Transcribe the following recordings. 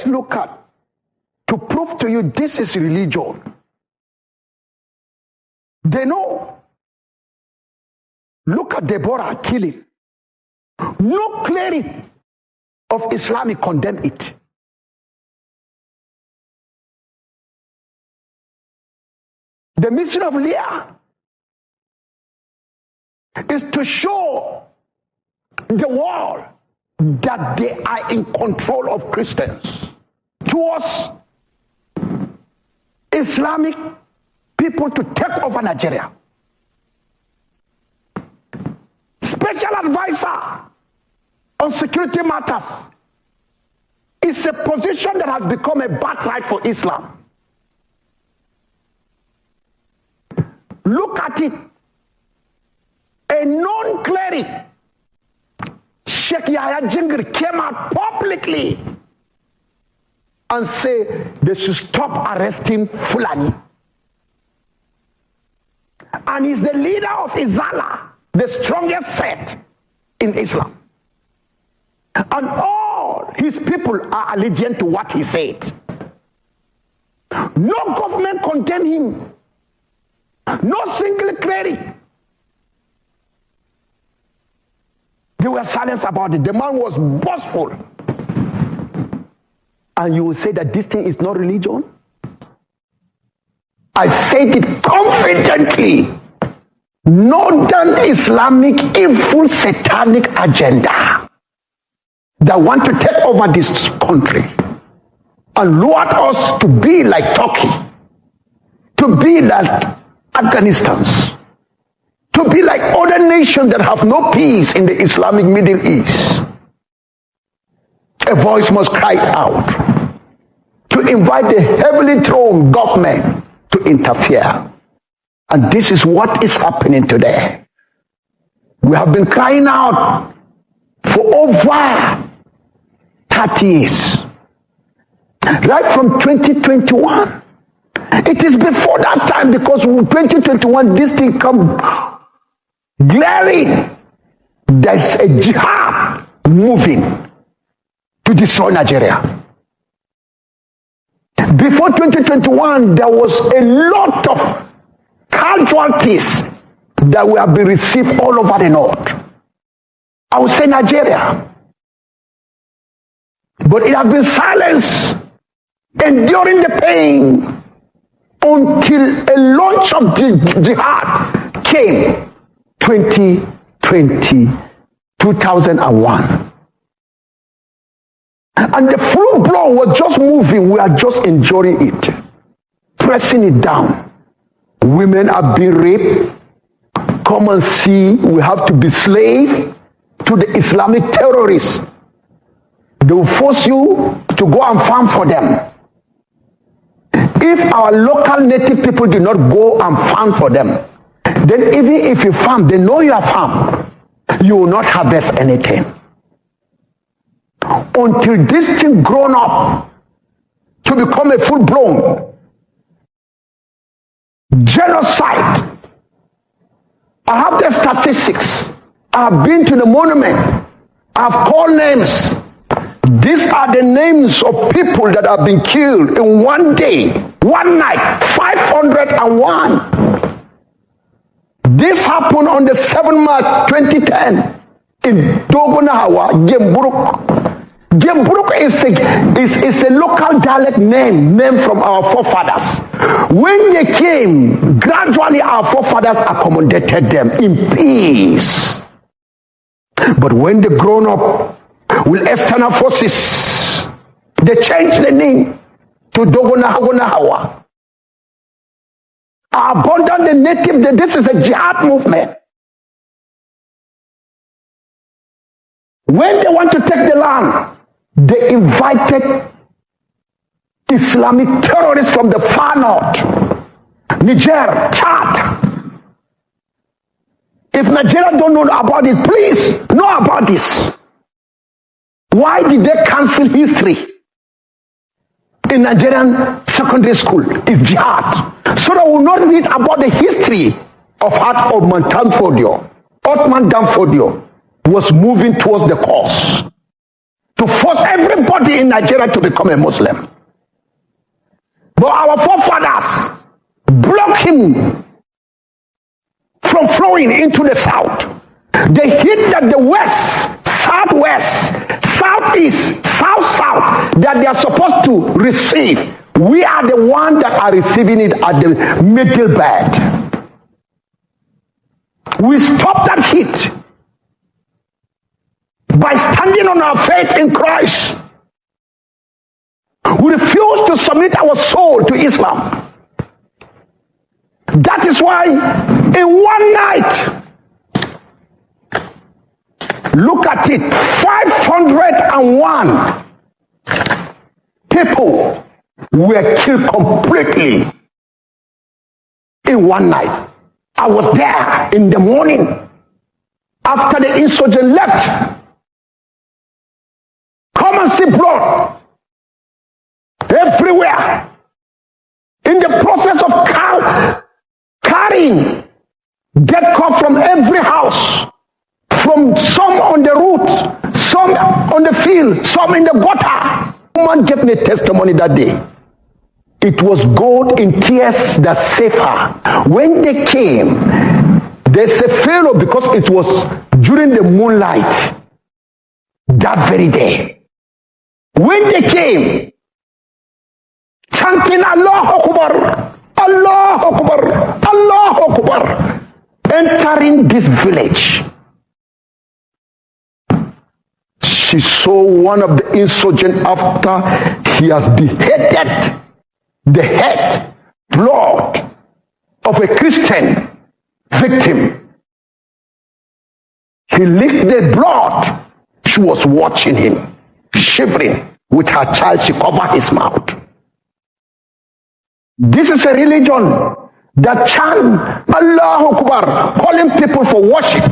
let's look at, to prove to you this is religion. They know. Look at Deborah killing. No cleric of Islam condemn it. The mission of Leah is to show the world that they are in control of Christians. Towards Islamic people to take over Nigeria. Special advisor on security matters is a position that has become a birthright for Islam. Look at it. A known cleric, Sheikh Yahya Jingir, came out publicly and said they should stop arresting Fulani. And he's the leader of Izala, the strongest sect in Islam. And all his people are allegiant to what he said. No government condemned him. No single cleric. They were silent about it. The man was boastful. And you will say that this thing is not religion? I said it confidently. Northern Islamic evil satanic agenda that want to take over this country and lure us to be like Turkey, to be like Afghanistan, to be like other nations that have no peace in the Islamic Middle East. A voice must cry out to invite the heavily throned government to interfere. And this is what is happening today. We have been crying out for over 30 years. Right from 2021. It is before that time, because in 2021 this thing come glaring. There's a jihad moving to destroy Nigeria. Before 2021, there was a lot of casualties that will have been received all over the north. I would say Nigeria. But it has been silenced, enduring the pain, until a launch of the jihad came 2001. And the full blow was just moving. We are just enjoying it, pressing it down. Women are being raped. Come and see, we have to be slave to the Islamic terrorists. They will force you to go and farm for them. If our local native people do not go and farm for them, then even if you farm, they know you are farm, you will not harvest anything. Until this thing grown up to become a full-blown genocide. I have the statistics. I have been to the monument. I have called names. These are the names of people that have been killed in one day, one night, 501. This happened on the 7th March 2010 in Dogonahawa, Gemburuk. Gemburuk is a local dialect name from our forefathers. When they came, gradually our forefathers accommodated them in peace. But when they grown up with external forces, they changed the name to Dogonahawa. Abandon the native. This is a jihad movement. When they want to take the land, they invited Islamic terrorists from the far north, Niger, Chad. If Nigeria don't know about it, please know about this. Why did they cancel history in Nigerian secondary school? It's jihad. So that we will not read about the history of how Ottoman Danfodio was moving towards the cause. to force everybody in Nigeria to become a Muslim. But our forefathers blocked him from flowing into the south. They hid that the west, southwest, southeast, south, that they are supposed to receive. We are the ones that are receiving it at the middle bed. We stop that heat by standing on our faith in Christ. We refuse to submit our soul to Islam. That is why in one night, look at it, 501 people were killed completely in one night. I was there in the morning after the insurgent left. Come and see blood everywhere. In the process of carrying dead corpse from every house, from some on the road, some on the field, some in the gutter. Woman gave me testimony that day. It was God in tears that saved her. When they came, they said failure because it was during the moonlight that very day. When they came, chanting Allah Akbar, Allah Akbar, Allah Akbar, entering this village, she saw one of the insurgents after he has beheaded the head, blood of a Christian victim. He licked the blood. She was watching him, shivering. With her child, she covered his mouth. This is a religion that chant Allah Akbar, calling people for worship.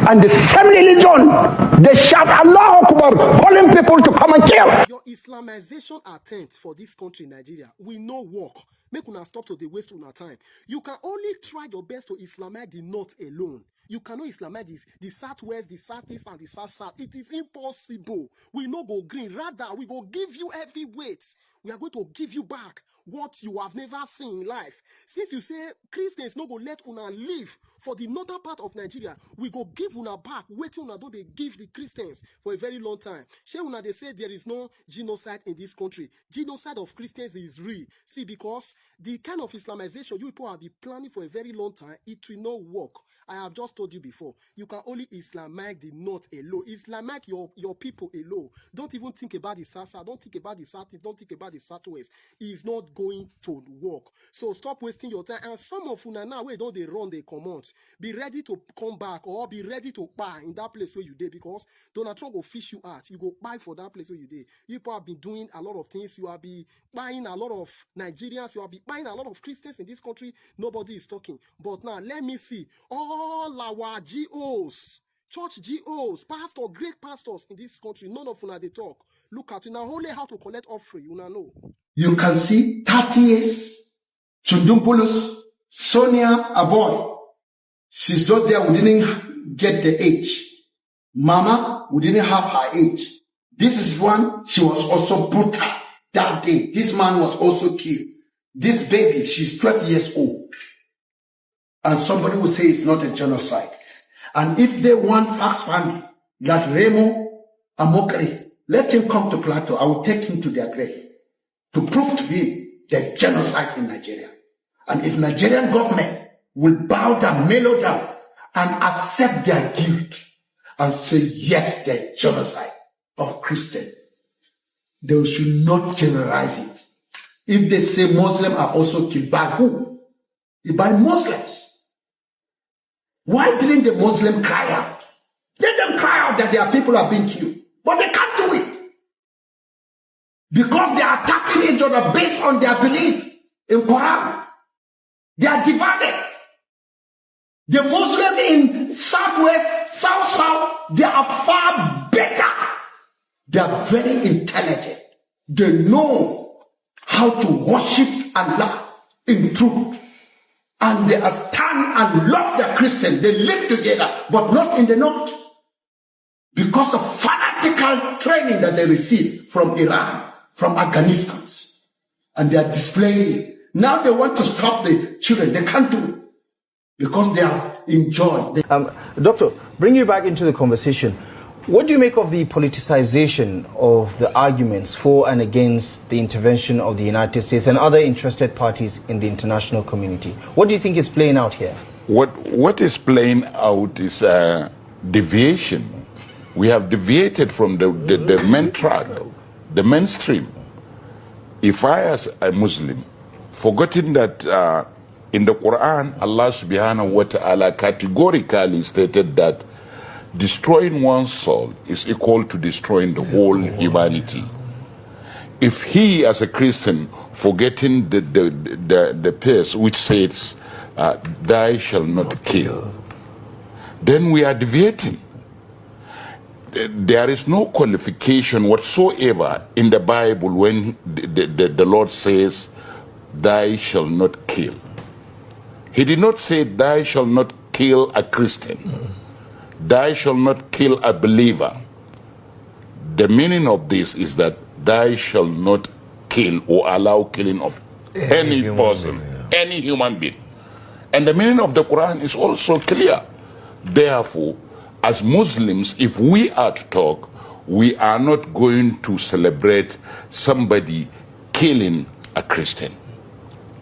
And the same religion, they shout Allah Akbar, calling people to come and kill. Your Islamization attempt for this country, Nigeria, will not work. Make una stop to the waste una time. You can only try your best to Islamize the north alone. You cannot Islamize the southwest, the southeast, and the south. It is impossible. We no go green. Rather, we go give you heavy weights. We are going to give you back what you have never seen in life. Since you say Christians no go let una live for the northern part of Nigeria, we go give una back waiting una do they give the Christians for a very long time. Shey una they say there is no genocide in this country. Genocide of Christians is real. See, because the kind of Islamization you people have been planning for a very long time, it will not work. I have just told you before, you can only Islamize the north alone. Islamize your people alone. Don't even think about the South. Don't think about the South. Don't think about the Southwest. It's not going to work. So stop wasting your time. And some of you now, where don't they run, they command. Be ready to come back or be ready to buy in that place where you did, because Donald Trump will fish you out. You go buy for that place where you did. You people have been doing a lot of things. You have been buying a lot of Nigerians. You have been buying a lot of Christians in this country. Nobody is talking. But now, let me see. All our GOs, church GOs, pastor, great pastors in this country, none of them they talk. Look at it now, only how to collect offering, you know. You can see 30 years, Chundumpulus, Sonia Aboy. She's not there, we didn't get the age. Mama, we didn't have her age. This is one, she was also brutal that day. This man was also killed. This baby, she's 12 years old. And somebody will say it's not a genocide. And if they want facts family, like Remo Amokri, let him come to Plateau. I will take him to their grave to prove to him there's genocide in Nigeria. And if Nigerian government will bow down, mellow down, and accept their guilt and say, yes, there's genocide of Christians, they should not generalize it. If they say Muslims are also killed, by who? By Muslims. Why didn't the Muslim cry out? Let them cry out that their people are being killed. But they can't do it. Because they are attacking each other based on their belief in Quran. They are divided. The Muslims in Southwest, South, they are far better. They are very intelligent. They know how to worship Allah in truth. And they stand and love the Christians. They live together, but not in the north. Because of fanatism. tactical training that they received from Iran, from Afghanistan. And they are displaying it. Now they want to stop the children. They can't do it because they are enjoying. Doctor, bring you back into the conversation. What do you make of the politicization of the arguments for and against the intervention of the United States and other interested parties in the international community? What do you think is playing out here? What is playing out is a deviation. We have deviated from the main track, the mainstream. If I, as a Muslim, forgetting that in the Quran, Allah subhanahu wa ta'ala categorically stated that destroying one's soul is equal to destroying the whole humanity. If he, as a Christian, forgetting the piece which says, thou shalt not kill, then we are deviating. There is no qualification whatsoever in the Bible when the Lord says, thou shalt not kill. He did not say, thou shalt not kill a Christian. Thou shalt not kill a believer. The meaning of this is that thou shalt not kill or allow killing of any person, any human being. And the meaning of the Quran is also clear. Therefore, as Muslims, if we are to talk, we are not going to celebrate somebody killing a Christian.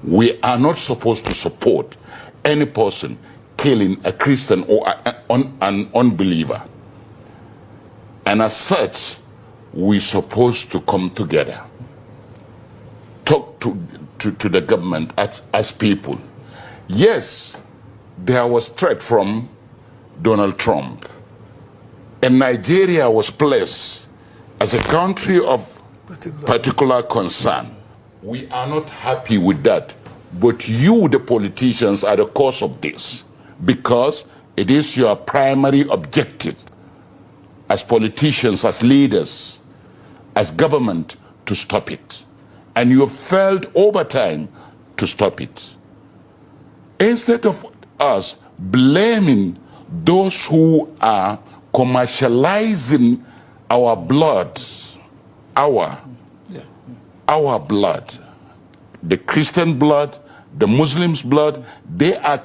We are not supposed to support any person killing a Christian or an unbeliever. And as such, we're supposed to come together, talk to the government as people. Yes, there was threat from Donald Trump. And Nigeria was placed as a country of particular concern. We are not happy with that. But you, the politicians, are the cause of this, because it is your primary objective as politicians, as leaders, as government, to stop it. And you have failed over time to stop it. Instead of us blaming those who are commercializing our blood, our blood, the Christian blood, the Muslims' blood, they are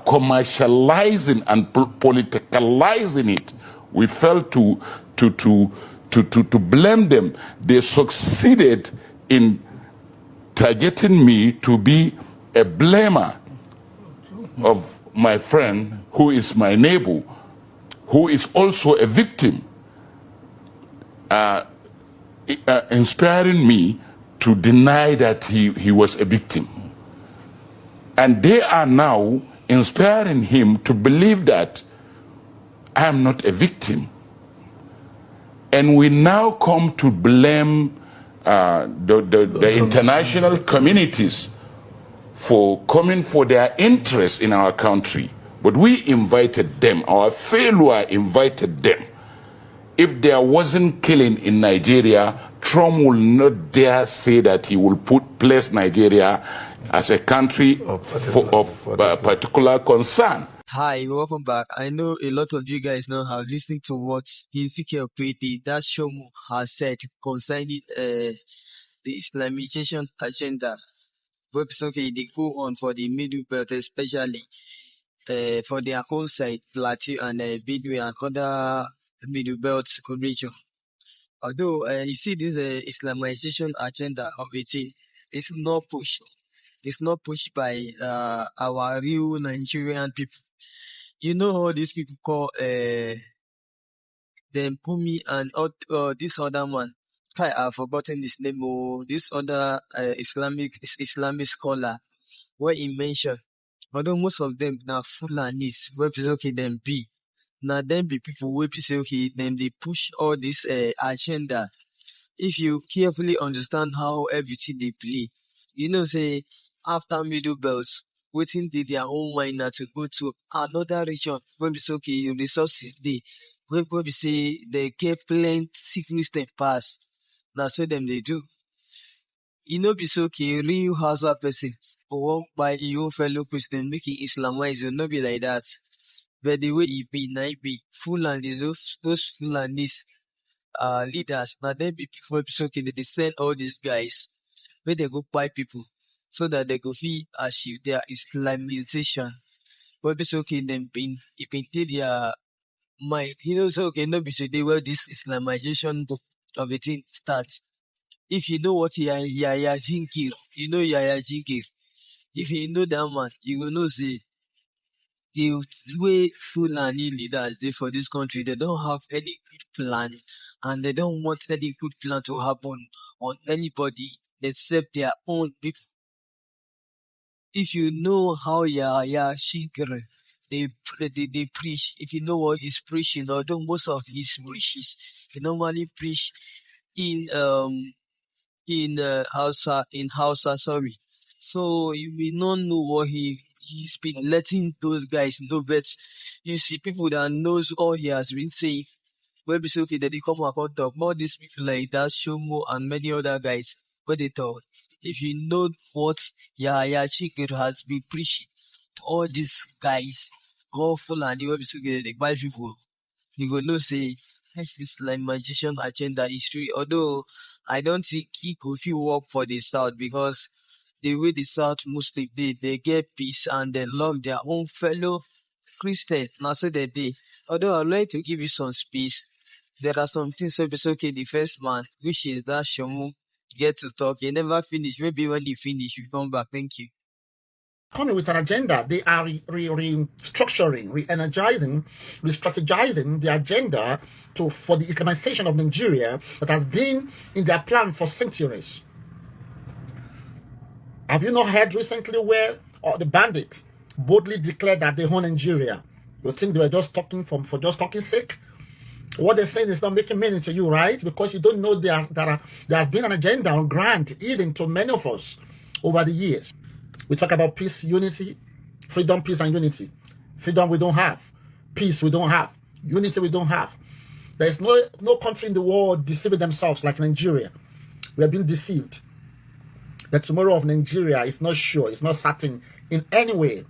commercializing and politicalizing it. We fail to blame them. They succeeded in targeting me to be a blamer of my friend who is my neighbor, who is also a victim, inspiring me to deny that he was a victim. And they are now inspiring him to believe that I am not a victim. And we now come to blame the international communities for coming for their interest in our country. But we invited them, our failure invited them. If there wasn't killing in Nigeria, Trump will not dare say that he will place Nigeria as a country of particular concern. Hi, welcome back. I know a lot of you guys now have listened to what Ezekiel Pete, that Shomu, has said concerning the Islamization agenda. Okay, they go on for the Middle Belt, especially for their whole side, Plateau and Benue and other Middle Belt region. Although you see this Islamization agenda of it, it's not pushed. It's not pushed by our real Nigerian people. You know how these people call them Kumi and this other one. I've forgotten his name. This other Islamic scholar, where he mentioned, although most of them now Fulanis, where people okay them be. Now them be people where people okay them they push all this agenda. If you carefully understand how everything they play, you know say after Middle Belt, waiting did their own mind now to go to another region where we say okay resources they where we say they get plenty secret step pass. That's what them they do. You know, be so okay, real Hausa persons or by your fellow Christian making Islamize, will not be like that. But the way it be, now it be full and those Fulanis, leaders. Now they be people so okay, they send all these guys where they go buy people so that they go feel achieve their Islamization. But it's okay, then it been their mind. So okay, no be so they where this Islamization of a thing starts. If you know what Yaya Jinkir, you know Yaya Jinkir. If you know that man, you will know say the way Fulani leaders they for this country, they don't have any good plan and they don't want any good plan to happen on anybody except their own people. If you know how Yaya Jinkir they preach, if you know what he's preaching, although most of his preaches, he normally preach in Hausa, sorry. So you may not know what he's been letting those guys know, but you see people that knows all he has been saying. Where be okay that they come up and talk more these people like that, Shomo and many other guys, what they thought. If you know what Yaya Chikir has been preaching to all these guys, go full and the where be okay they buy people. You go know say this Islamization agenda is true. Although I don't think he could feel work for the South because the way the South Muslim they get peace and they love their own fellow Christian. Now so they did. Although I'd like to give you some space, there are some things so it's okay. The first man, which is that Shomu, get to talk. He never finish. Maybe when he finish, you come back. Thank you. Coming with an agenda, they are restructuring, re-energizing, re-strategizing the agenda for the Islamization of Nigeria that has been in their plan for centuries. Have you not heard recently where the bandits boldly declared that they own Nigeria? You think they were just talking for just talking sake? What they're saying is not making meaning to you, right? Because you don't know there has been an agenda on ground hidden to many of us over the years. We talk about peace, unity, freedom, peace, and unity. Freedom we don't have. Peace we don't have. Unity we don't have. There is no country in the world deceiving themselves like Nigeria. We have been deceived. The tomorrow of Nigeria is not sure, it's not certain in any way.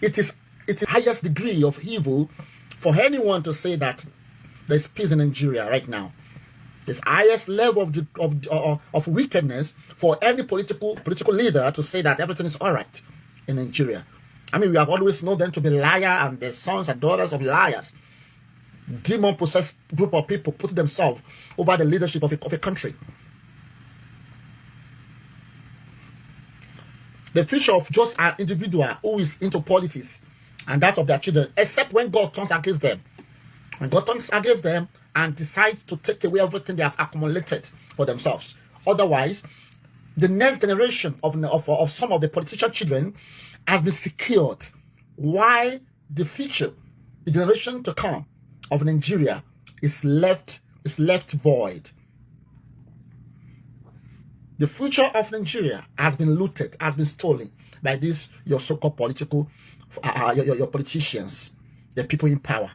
It is the highest degree of evil for anyone to say that there's peace in Nigeria right now. This highest level of wickedness for any political leader to say that everything is all right in Nigeria. I mean, we have always known them to be liars and the sons and daughters of liars. Demon-possessed group of people putting themselves over the leadership of a country. The future of just an individual who is into politics and that of their children, except when God turns against them. When God turns against them and decides to take away everything they have accumulated for themselves. Otherwise, the next generation of some of the politician children has been secured. Why the future, the generation to come of Nigeria is left void. The future of Nigeria has been looted, has been stolen by these your so-called political, your politicians, the people in power.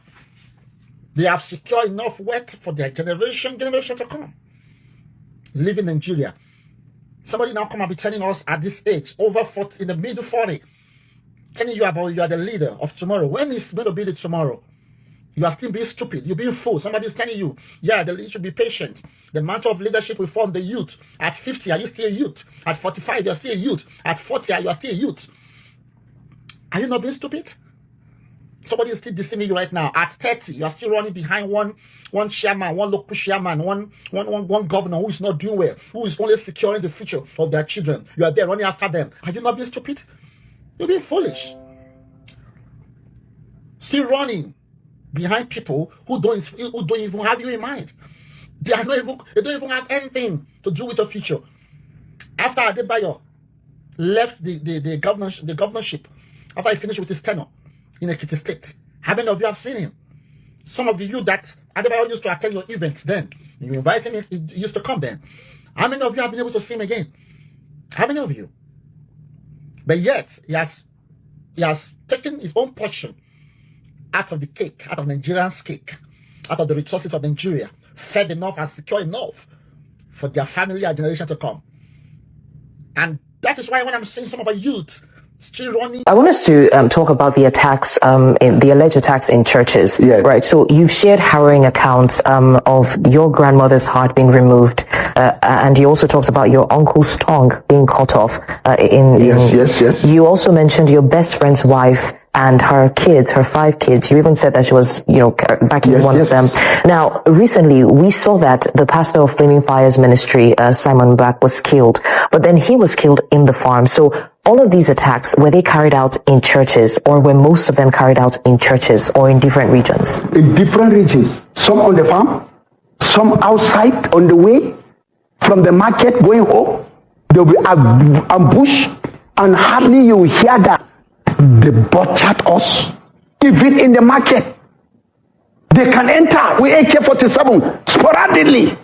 They have secured enough wealth for their generation to come. Living in Nigeria. Somebody now come and be telling us at this age, over 40, in the middle 40, telling you about you are the leader of tomorrow. When is going to be the tomorrow? You are still being stupid. You're being fooled. Somebody's telling you, yeah, you should be patient. The mantle of leadership will form the youth. At 50, are you still a youth? At 45, you are still a youth. At 40, you are still a youth. Are you not being stupid? Somebody is still deceiving you right now. At 30, you are still running behind one chairman, one local chairman, one governor who is not doing well, who is only securing the future of their children. You are there running after them. Are you not being stupid? You're being foolish. Still running behind people who don't even have you in mind. They don't even have anything to do with your future. After Adebayo left the governorship, after he finished with his tenure in Ekiti State, how many of you have seen him? Some of you that Adebayo used to attend your events then. You invite him, he used to come then. How many of you have been able to see him again? How many of you? But yet, he has taken his own portion out of the cake, out of Nigerians' cake, out of the resources of Nigeria, fed enough and secure enough for their family and generation to come. And that is why when I'm seeing some of our youth still running. I want us to talk about the attacks, the alleged attacks in churches. Yes. Right. So you've shared harrowing accounts of your grandmother's heart being removed, and he also talks about your uncle's tongue being cut off. Yes. You also mentioned your best friend's wife and her kids, her 5 kids. You even said that she was, backing Yes, one yes. of them. Now, recently, we saw that the pastor of Flaming Fire's ministry, Simon Black, was killed, but then he was killed in the farm. So all of these attacks, were they carried out in churches, or were most of them carried out in churches or in different regions? In different regions. Some on the farm, some outside on the way from the market going home. They'll be ambushed, and hardly you hear that they butchered us. Even in the market, they can enter with AK-47 sporadically.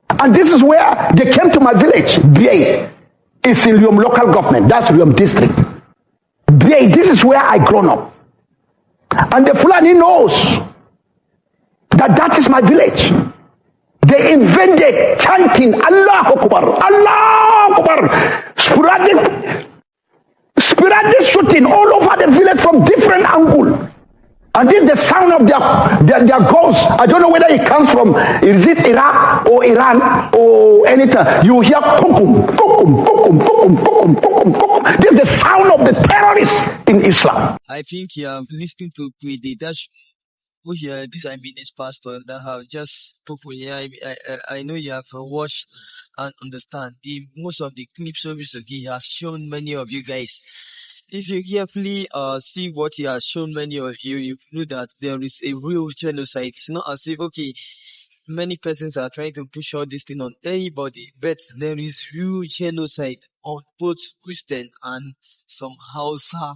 And this is where they came to my village, Biay. It's in Liom local government. That's Liom district. Biay, this is where I grown up. And the Fulani knows that that is my village. They invaded chanting Allah Akbar, Allah Akbar, sporadic shooting all over the village from different angles. And this the sound of their guns. I don't know whether it comes from, is it Iraq or Iran or anything. You hear kukum, kukum, kukum, kukum, kukum, kukum, kukum. This is the sound of the terrorists in Islam. I think you have listened to Kwede. That's who here. This I mean is pastor that have just spoken. Yeah, I know you have watched and understand. Most of the clips of he has shown many of you guys. If you carefully see what he has shown many of you, you know that there is a real genocide. It's not as if, okay, many persons are trying to push all this thing on anybody, but there is real genocide on both Christian and some Hausa.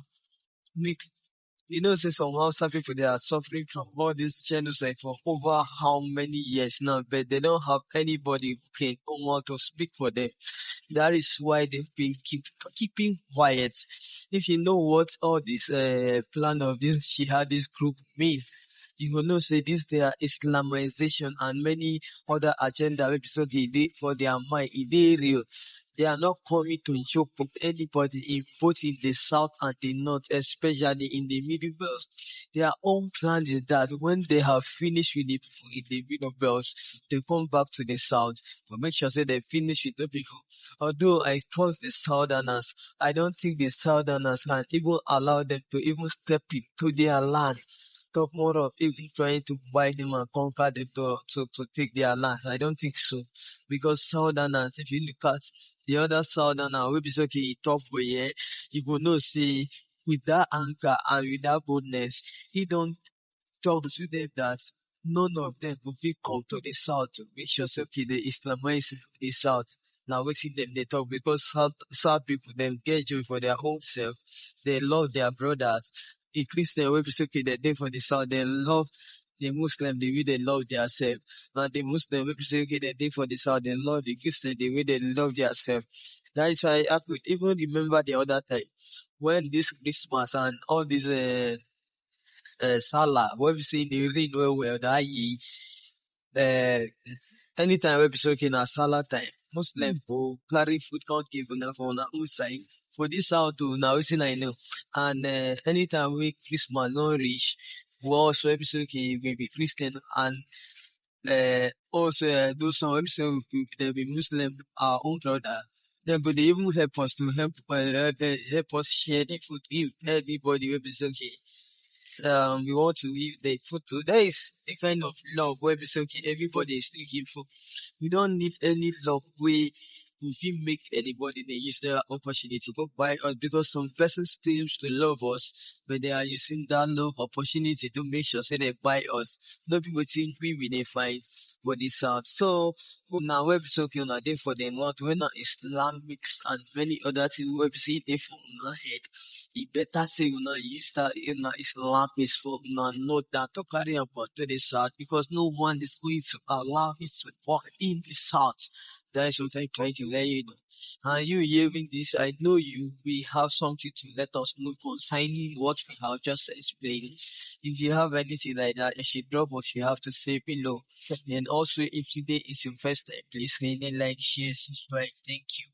Say some Hausa people, they are suffering from all this genocide for over how many years now, but they don't have anybody who can come out to speak for them. That is why they've been keeping quiet. If you know what all this plan of this jihadist group mean, you will know say this their Islamization and many other agenda episode for their mind. It real. They are not coming to joke with anybody in both in the south and the north, especially in the middle belt. Their own plan is that when they have finished with the people in the middle belt, they come back to the south to make sure they finish with the people. Although I trust the southerners, I don't think the southerners can even allow them to even step into their land. Talk more of even trying to buy them and conquer them to take their land. I don't think so. Because southerners, if you look at the other southerner, we be okay, top way, you will know, see, with that anger and with that boldness, he don't talk to them that none of them will come to the south to make sure okay, they Islamize the south. Now waiting them they talk because south people them get joy for their own self. They love their brothers. The Christian will be okay, they for the south, they love the Muslim the way they love their self. Now the Muslim will be okay, they for the south, they love the Christian the way they love their self. That is why I could even remember the other time when this Christmas and all these Salah, what we see in the rain well that anytime we be talking at Salah time, Muslim will carry food can't give enough on our own side. For this out to now I know. And anytime we Christmas don't reach, we also episode we be Christian and also do some episode they be Muslim our own brother. Then but they even help us to help us share the food, give everybody we be we want to give the food to. That is the kind of love where we say, okay, everybody is still giving. We don't need any love where we make anybody they use their opportunity to buy us because some persons claims to love us, but they are using that love opportunity to make sure they buy us. No people think we will find for this out. So now we're talking on a day for them what when Islamics and many other things we're seeing they for our head. It better say you know use that in Islam is for not that to carry about to the south because no one is going to allow it to walk in the south. That is what I'm trying to let you know. And you hearing this, I know you we have something to let us know concerning what we have just explained. If you have anything like that, you should drop what you have to say below. And also if today is your first time, please kindly like, share, subscribe. Thank you.